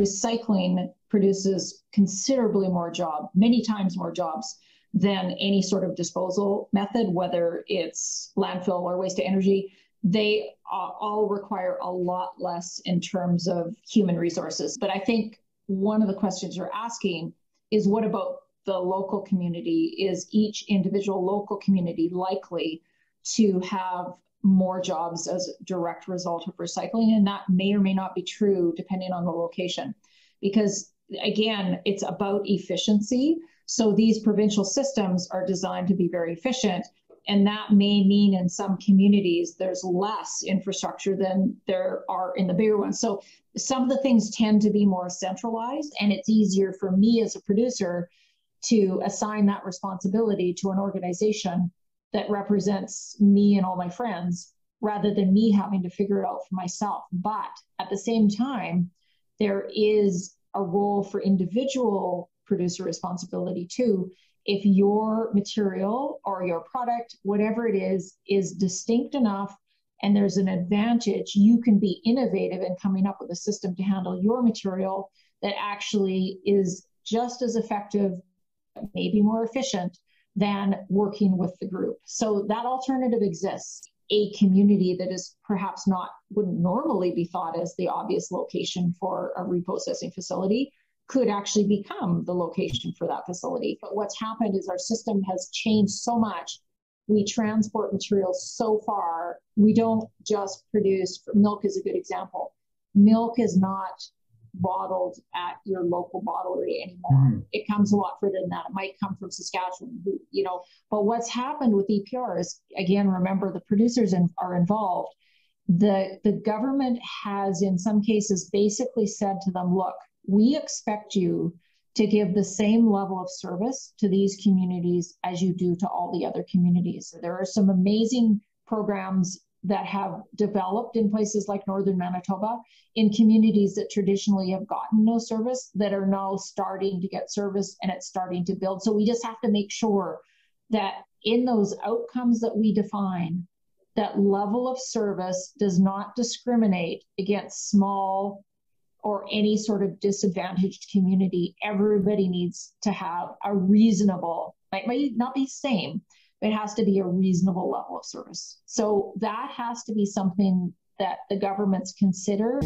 recycling produces considerably more many times more jobs than any sort of disposal method, whether it's landfill or waste to energy. They all require a lot less in terms of human resources. But I think one of the questions you're asking is, what about the local community? Is each individual local community likely to have more jobs as a direct result of recycling? And that may or may not be true depending on the location. Because again, it's about efficiency. So these provincial systems are designed to be very efficient. And that may mean in some communities there's less infrastructure than there are in the bigger ones. So some of the things tend to be more centralized, and it's easier for me as a producer to assign that responsibility to an organization that represents me and all my friends, rather than me having to figure it out for myself. But at the same time, there is a role for individual producer responsibility too. If your material or your product, whatever it is distinct enough and there's an advantage, you can be innovative in coming up with a system to handle your material that actually is just as effective, maybe more efficient than working with the group. So that alternative exists. A community that is perhaps wouldn't normally be thought as the obvious location for a reprocessing facility could actually become the location for that facility. But what's happened is our system has changed so much. We transport materials so far. We don't just produce, milk is a good example. Milk is not bottled at your local bottlery anymore. It comes a lot further than that. It might come from Saskatchewan, but what's happened with EPR is, again, remember the producers are involved. The government has in some cases basically said to them, look, we expect you to give the same level of service to these communities as you do to all the other communities. There are some amazing programs that have developed in places like northern Manitoba, in communities that traditionally have gotten no service, that are now starting to get service, and it's starting to build. So we just have to make sure that in those outcomes that we define, that level of service does not discriminate against small or any sort of disadvantaged community. Everybody needs to have a reasonable, might not be the same, it has to be a reasonable level of service. So that has to be something that the governments consider.